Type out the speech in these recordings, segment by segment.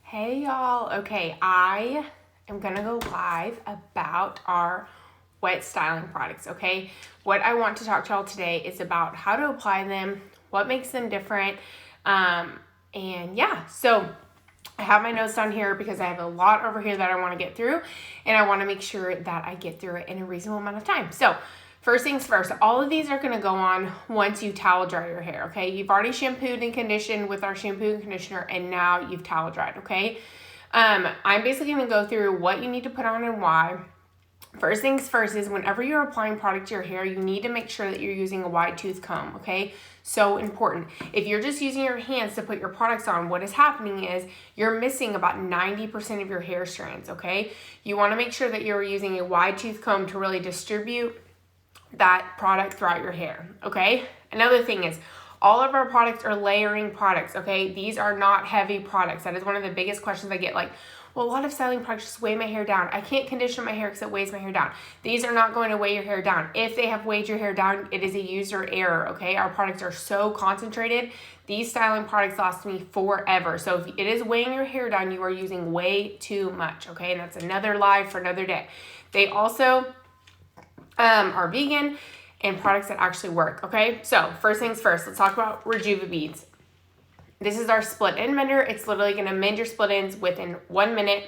Hey y'all. Okay, I am gonna go live about our wet styling products, okay? What I want to talk to y'all today is about how to apply them, what makes them different, and yeah, so I have my notes down here because I have a lot over here that I want to get through, and I want to make sure that I get through it in a reasonable amount of time. So first things first, all of these are going to go on once you towel dry your hair, okay? You've already shampooed and conditioned with our shampoo and conditioner, and now you've towel dried, okay? I'm basically going to go through what you need to put on and why. First things first is whenever you're applying product to your hair, you need to make sure that you're using a wide tooth comb, okay? So important. If you're just using your hands to put your products on, what is happening is you're missing about 90% of your hair strands, okay? You want to make sure that you're using a wide tooth comb to really distribute that product throughout your hair, okay? Another thing is all of our products are layering products, okay? These are not heavy products. That is one of the biggest questions I get, like, well, a lot of styling products just weigh my hair down. I can't condition my hair because it weighs my hair down. These are not going to weigh your hair down. If they have weighed your hair down, it is a user error, okay? Our products are so concentrated. These styling products last me forever. So if it is weighing your hair down, you are using way too much, okay? And that's another live for another day. They also are vegan and products that actually work, okay? So first things first, let's talk about Rejuva beads. This is our split end mender. It's literally going to mend your split ends within 1 minute.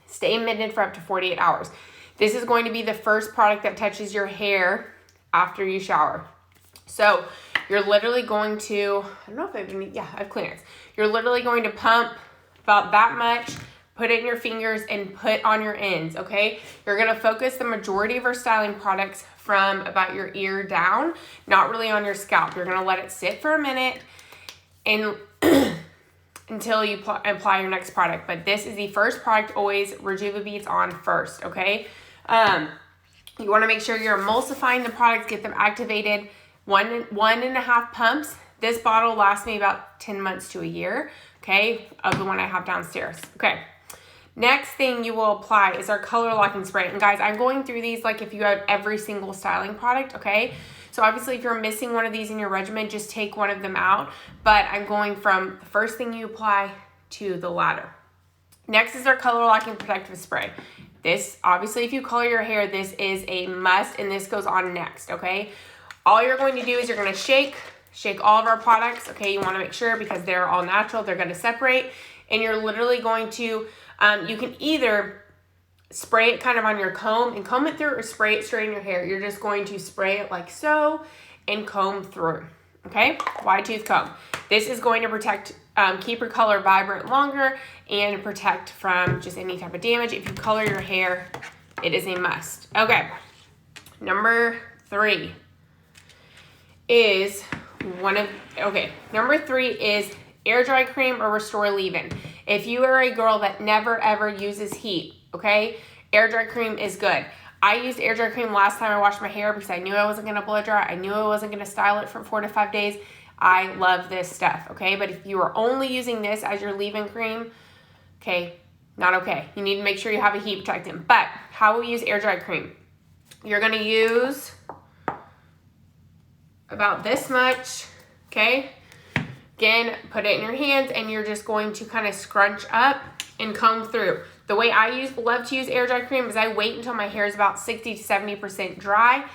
Stay mended for up to 48 hours. This is going to be the first product that touches your hair after you shower. So you're literally going to, I don't know if I have clearance. You're literally going to pump about that much, put it in your fingers, and put on your ends, okay? You're going to focus the majority of our styling products from about your ear down, not really on your scalp. You're going to let it sit for a minute and until you apply your next product. But this is the first product, always Rejuva beads on first, okay? You want to make sure you're emulsifying the products, get them activated. One and a half pumps. This bottle lasts me about 10 months to a year, okay, of the one I have downstairs. Okay. Next thing you will apply is our color locking spray. And guys, I'm going through these like if you had every single styling product, okay? So obviously if you're missing one of these in your regimen, just take one of them out. But I'm going from the first thing you apply to the latter. Next is our color locking protective spray. This, obviously if you color your hair, this is a must, and this goes on next, okay? All you're going to do is you're going to shake all of our products, okay? You want to make sure because they're all natural, they're going to separate. And you're literally going to, you can either spray it kind of on your comb and comb it through, or spray it straight in your hair. You're just going to spray it like so and comb through, okay? Wide tooth comb. This is going to protect, keep your color vibrant longer and protect from just any type of damage. If you color your hair, it is a must. Okay, number three is air dry cream or restore leave-in. If you are a girl that never ever uses heat, okay, air dry cream is good. I used air dry cream last time I washed my hair because I knew I wasn't going to blow dry. I knew I wasn't going to style it for 4 to 5 days. I love this stuff, okay? But if you are only using this as your leave-in cream, okay, not okay. You need to make sure you have a heat protectant. But how we use air dry cream? You're going to use about this much, okay? Again, put it in your hands and you're just going to kind of scrunch up and comb through. The way I love to use air dry cream is I wait until my hair is about 60 to 70% dry,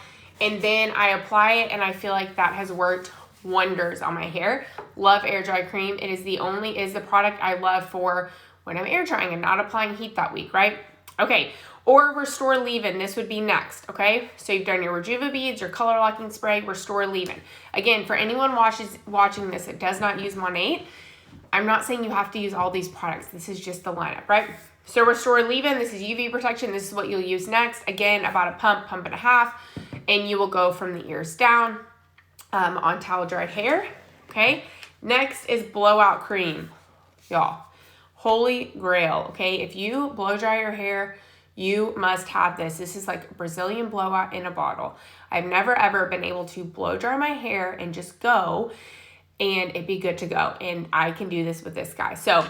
and then I apply it, and I feel like that has worked wonders on my hair. Love air dry cream. It is the product I love for when I'm air drying and not applying heat that week, right? Okay, or restore leave-in. This would be next, okay? So you've done your Rejuva beads, your color locking spray, restore leave-in. Again, for anyone watching this that does not use Monat, I'm not saying you have to use all these products. This is just the lineup, right? So restore leave-in, this is UV protection. This is what you'll use next. Again, about a pump and a half, and you will go from the ears down on towel dried hair, okay? Next is blowout cream, y'all. Holy grail, okay? If you blow dry your hair, you must have this. This is like Brazilian blowout in a bottle. I've never ever been able to blow dry my hair and just go and it'd be good to go. And I can do this with this guy. So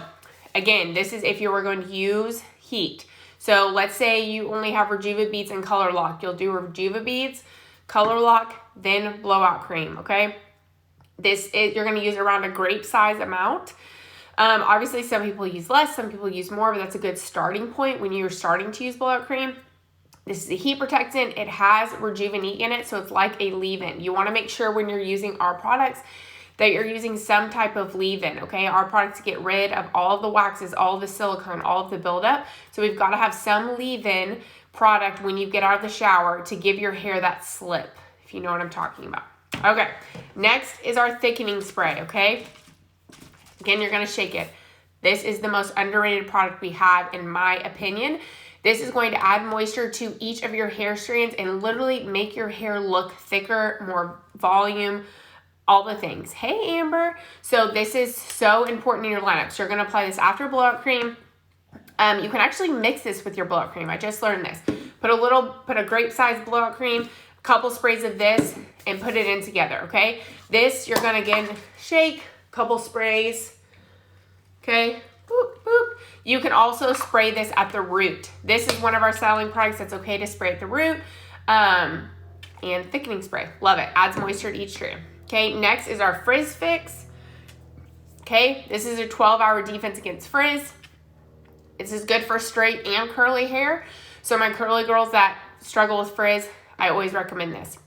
again, this is if you were going to use heat. So let's say you only have Rejuva beads and color lock. You'll do Rejuva beads, color lock, then blowout cream, okay? You're going to use around a grape size amount. Obviously, some people use less, some people use more, but that's a good starting point when you're starting to use blowout cream. This is a heat protectant. It has Rejuvenate in it, so it's like a leave-in. You want to make sure when you're using our products that you're using some type of leave-in, okay? Our products get rid of all of the waxes, all of the silicone, all of the buildup. So we've got to have some leave-in product when you get out of the shower to give your hair that slip, if you know what I'm talking about. Okay, next is our thickening spray, okay? Again, you're going to shake it. This is the most underrated product we have, in my opinion. This is going to add moisture to each of your hair strands and literally make your hair look thicker, more volume, all the things. Hey, Amber. So this is so important in your lineup. So you're going to apply this after blowout cream. You can actually mix this with your blowout cream. I just learned this. Put a grape size blowout cream, a couple sprays of this, and put it in together, okay? This, you're going to, again, shake, couple sprays, okay? Boop, boop. You can also spray this at the root. This is one of our styling products that's okay to spray at the root. And thickening spray. Love it. Adds moisture to each strand. Okay, next is our Frizz Fix. Okay, this is a 12-hour defense against frizz. This is good for straight and curly hair. So my curly girls that struggle with frizz, I always recommend this.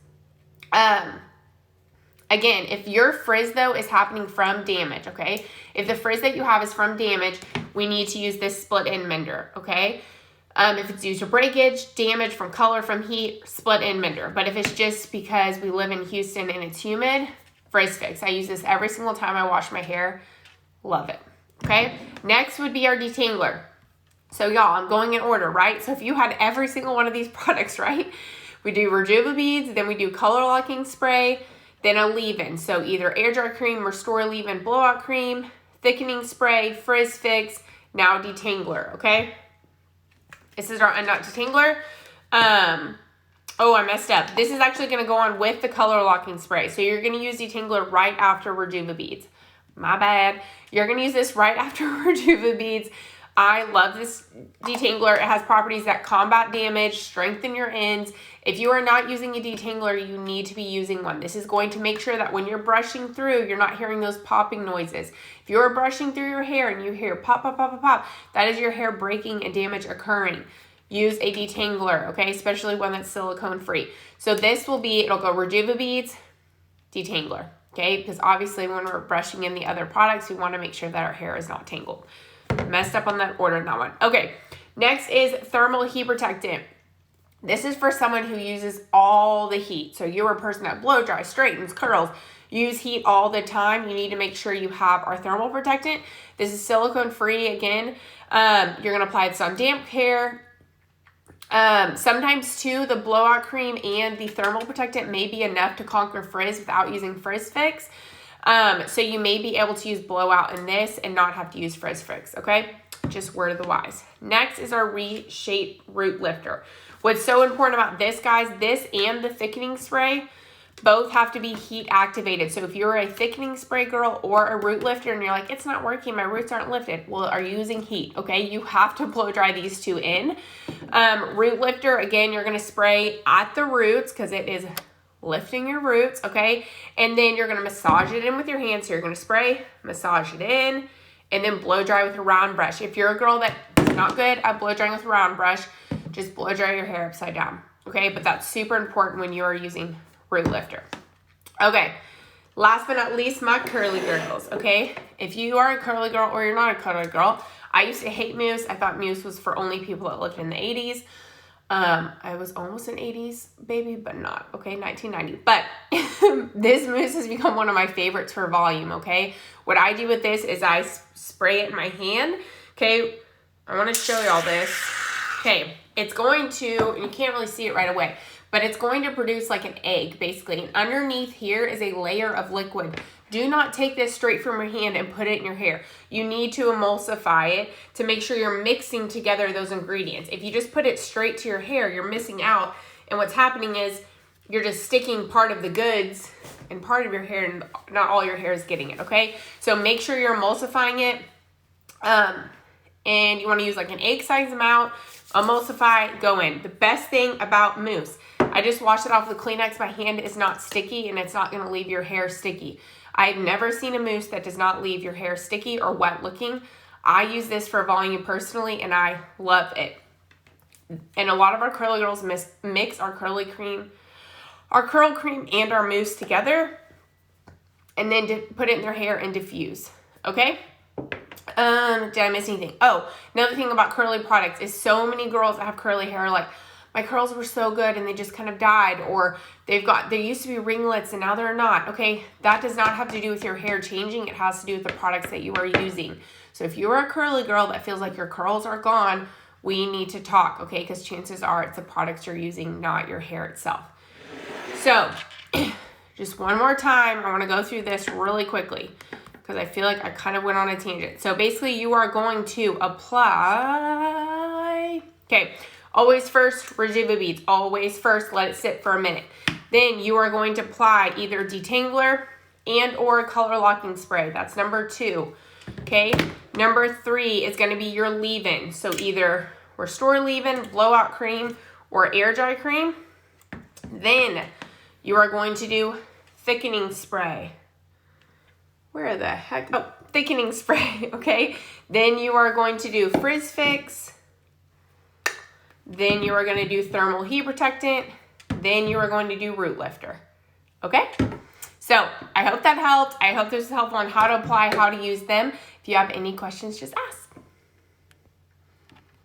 Again, if your frizz, though, is happening from damage, okay? If the frizz that you have is from damage, we need to use this split-end mender, okay? If it's due to breakage, damage from color, from heat, split-end mender. But if it's just because we live in Houston and it's humid, Frizz Fix. I use this every single time I wash my hair. Love it, okay? Next would be our detangler. So, y'all, I'm going in order, right? So if you had every single one of these products, right? We do Rejuva beads, then we do color locking spray, then a leave-in. So either air dry cream, restore leave-in blowout cream, thickening spray, Frizz Fix, now detangler, okay? This is our Undot detangler. Oh, I messed up. This is actually going to go on with the color locking spray. So you're going to use detangler right after Rejuva beads. My bad. You're going to use this right after Rejuva beads. I love this detangler. It has properties that combat damage, strengthen your ends. If you are not using a detangler, you need to be using one. This is going to make sure that when you're brushing through, you're not hearing those popping noises. If you're brushing through your hair and you hear pop, pop, pop, pop, pop, that is your hair breaking and damage occurring. Use a detangler, okay? Especially one that's silicone free. So this will be, it'll go Rejuva beads, detangler, okay? Because obviously when we're brushing in the other products, we want to make sure that our hair is not tangled. Messed up on that order in that one. Okay, next is thermal heat protectant. This is for someone who uses all the heat. So you're a person that blow dries, straightens, curls, use heat all the time. You need to make sure you have our thermal protectant. This is silicone free again. You're gonna apply this on damp hair. Sometimes too, the blowout cream and the thermal protectant may be enough to conquer frizz without using Frizz Fix. So you may be able to use blowout in this and not have to use Frizz Fix, okay? Just word of the wise. Next is our Reshape Root Lifter. What's so important about this, guys, this and the thickening spray, both have to be heat activated. So if you're a thickening spray girl or a root lifter and you're like, it's not working, my roots aren't lifted, well, are you using heat, okay? You have to blow dry these two in. Root lifter, again, you're gonna spray at the roots because it is lifting your roots, okay? And then you're gonna massage it in with your hands. So you're gonna spray, massage it in, and then blow dry with a round brush. If you're a girl that's not good at blow drying with a round brush, just blow dry your hair upside down, okay? But that's super important when you are using root lifter. Okay, last but not least, my curly girls, okay? If you are a curly girl or you're not a curly girl, I used to hate mousse. I thought mousse was for only people that lived in the 80s. I was almost an 80s baby, but not, okay, 1990. But this mousse has become one of my favorites for volume, okay? What I do with this is I spray it in my hand, okay? I want to show y'all this. Okay, it's going to, you can't really see it right away, but it's going to produce like an egg, basically. And underneath here is a layer of liquid. Do not take this straight from your hand and put it in your hair. You need to emulsify it to make sure you're mixing together those ingredients. If you just put it straight to your hair, you're missing out. And what's happening is you're just sticking part of the goods and part of your hair, and not all your hair is getting it, okay? So make sure you're emulsifying it. And you want to use like an egg size amount, emulsify, go in. The best thing about mousse, I just washed it off with Kleenex. My hand is not sticky and it's not going to leave your hair sticky. I've never seen a mousse that does not leave your hair sticky or wet looking. I use this for volume personally, and I love it. And a lot of our curly girls mix our curl cream and our mousse together, and then put it in their hair and diffuse. Okay? Did I miss anything? Oh, another thing about curly products is so many girls that have curly hair are like, my curls were so good and they just kind of died, or there used to be ringlets and now they're not. Okay, that does not have to do with your hair changing. It has to do with the products that you are using. So if you're a curly girl that feels like your curls are gone, we need to talk, okay? Because chances are it's the products you're using, not your hair itself. So just one more time, I want to go through this really quickly because I feel like I kind of went on a tangent. So basically you are going to apply, okay, always first, Rejuva beads. Always first, let it sit for a minute. Then you are going to apply either detangler and or color locking spray. That's number 2. Okay, number 3 is going to be your leave-in. So either Restore leave-in, blowout cream, or air dry cream. Then you are going to do thickening spray. Where the heck? Oh, thickening spray, okay? Then you are going to do Frizz Fix. Then you are going to do thermal heat protectant. Then you are going to do root lifter. Okay? So I hope that helped. I hope this was helpful on how to apply, how to use them. If you have any questions, just ask.